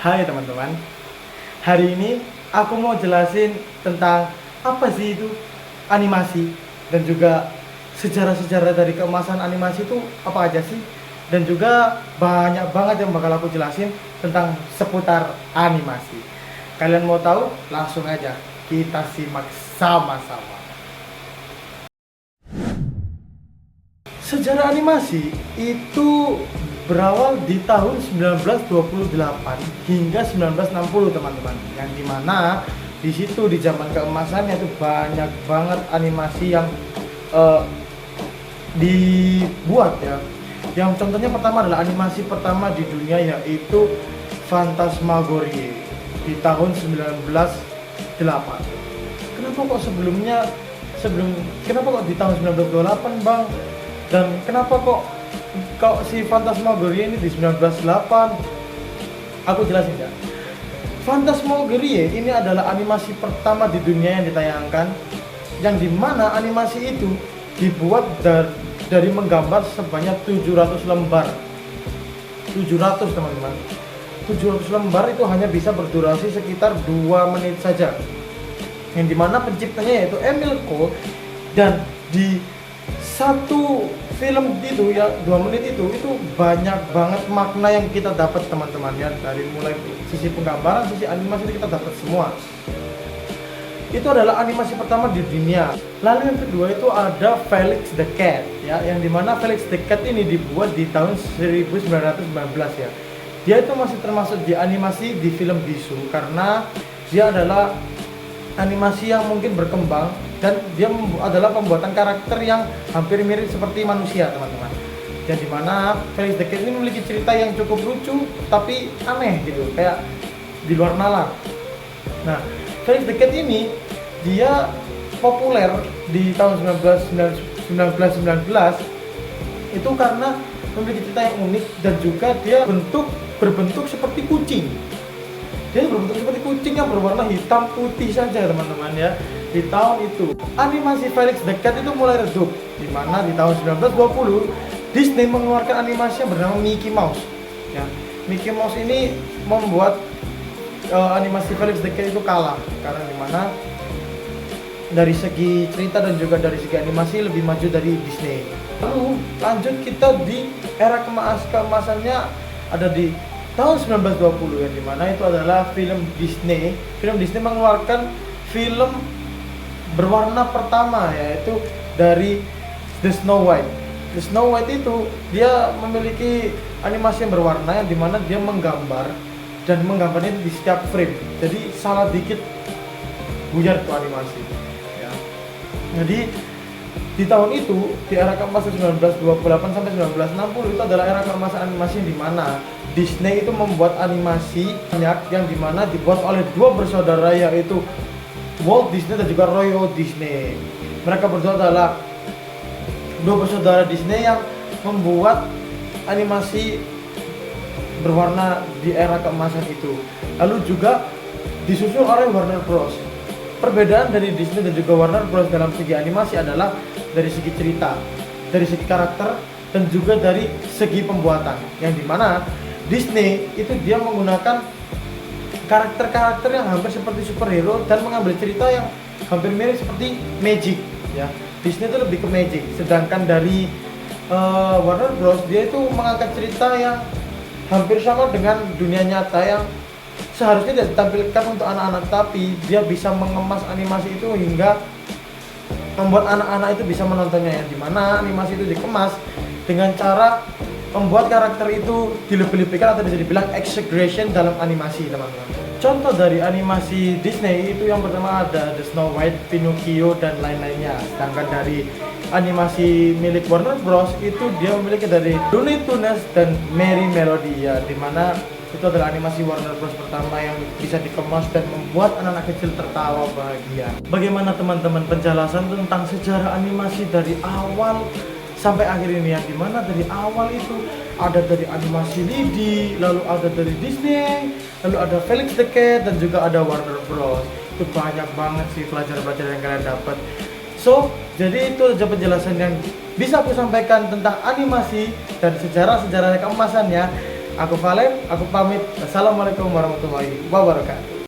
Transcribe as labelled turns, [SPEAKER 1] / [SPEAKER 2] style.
[SPEAKER 1] Hai teman-teman, hari ini aku mau jelasin tentang apa sih itu animasi dan juga sejarah-sejarah dari keemasan animasi itu apa aja sih, dan juga banyak banget yang bakal aku jelasin tentang seputar animasi. Kalian mau tahu? Langsung aja kita simak sama-sama. Sejarah animasi itu berawal di tahun 1928 hingga 1960 teman-teman. Yang dimana di situ di zaman keemasannya itu banyak banget animasi yang dibuat ya. Yang contohnya pertama adalah animasi pertama di dunia yaitu Phantasmagoria di tahun 1908. Kenapa kok kenapa kok di tahun 1928 Bang? Dan kenapa kok si Phantasmagoria ini di 1908? Aku jelasin ya. Phantasmagoria ini adalah animasi pertama di dunia yang ditayangkan, yang dimana animasi itu dibuat dari menggambar sebanyak 700 lembar. 700 teman-teman. 700 lembar itu hanya bisa berdurasi sekitar 2 menit saja. Yang dimana penciptanya yaitu Emil Cole, dan di satu film itu ya 2 menit itu banyak banget makna yang kita dapat teman-teman ya, dari mulai sisi penggambaran, sisi animasi itu kita dapat semua. Itu adalah animasi pertama di dunia. Lalu yang kedua itu ada Felix the Cat ya, yang dimana Felix the Cat ini dibuat di tahun 1919 ya. Dia itu masih termasuk di animasi di film bisu karena dia adalah animasi yang mungkin berkembang, dan dia adalah pembuatan karakter yang hampir mirip seperti manusia teman-teman. Yang dimana Felix the Cat ini memiliki cerita yang cukup lucu tapi aneh gitu, kayak di luar nalar. Nah, Felix the Cat ini dia populer di tahun 1919 itu karena memiliki cerita yang unik, dan juga dia berbentuk seperti kucing. Dia berbentuk seperti kucing yang berwarna hitam putih saja teman-teman ya. Di tahun itu animasi Felix the Cat itu mulai redup, di mana di tahun 1920 Disney mengeluarkan animasi yang bernama Mickey Mouse ya. Mickey Mouse ini membuat animasi Felix the Cat itu kalah, karena di mana dari segi cerita dan juga dari segi animasi lebih maju dari Disney. Lalu lanjut kita di era keemasannya ada di tahun 1920 yang dimana itu adalah film Disney. Film Disney mengeluarkan film berwarna pertama, yaitu dari The Snow White. The Snow White itu dia memiliki animasi yang berwarna, yang dimana dia menggambar, dan menggambarnya di setiap frame. Jadi salah dikit buyar tuh animasi ya. Jadi di tahun itu, di era keemasan 1928 sampai 1960 itu adalah era keemasan animasi di mana Disney itu membuat animasi banyak, yang dimana dibuat oleh dua bersaudara yaitu Walt Disney dan juga Roy Disney. Mereka berdua adalah dua bersaudara Disney yang membuat animasi berwarna di era keemasan itu. Lalu juga disusul oleh Warner Bros. Perbedaan dari Disney dan juga Warner Bros dalam segi animasi adalah dari segi cerita, dari segi karakter, dan juga dari segi pembuatan. Yang dimana Disney itu dia menggunakan karakter-karakter yang hampir seperti superhero dan mengambil cerita yang hampir mirip seperti magic ya. Disney itu lebih ke magic, sedangkan dari Warner Bros dia itu mengangkat cerita yang hampir sama dengan dunia nyata, yang seharusnya tidak ditampilkan untuk anak-anak, tapi dia bisa mengemas animasi itu hingga membuat anak-anak itu bisa menontonnya, yang dimana animasi itu dikemas dengan cara membuat karakter itu dilebih-lebihkan atau bisa dibilang exaggeration dalam animasi teman-teman. Contoh dari animasi Disney itu yang pertama ada The Snow White, Pinocchio, dan lain-lainnya. Sedangkan dari animasi milik Warner Bros itu dia memiliki dari Looney Tunes dan Merry Melody ya, dimana itu adalah animasi Warner Bros pertama yang bisa dikemas dan membuat anak-anak kecil tertawa bahagia. Bagaimana teman-teman penjelasan tentang sejarah animasi dari awal sampai akhir ini, yang dimana dari awal itu ada dari animasi Lidi, lalu ada dari Disney, lalu ada Felix the Cat, dan juga ada Warner Bros. Itu banyak banget sih pelajaran-pelajaran yang kalian dapat. So, jadi itu aja penjelasan yang bisa aku sampaikan tentang animasi dan sejarah-sejarah keemasannya. Aku Valen, aku pamit. Assalamualaikum warahmatullahi wabarakatuh.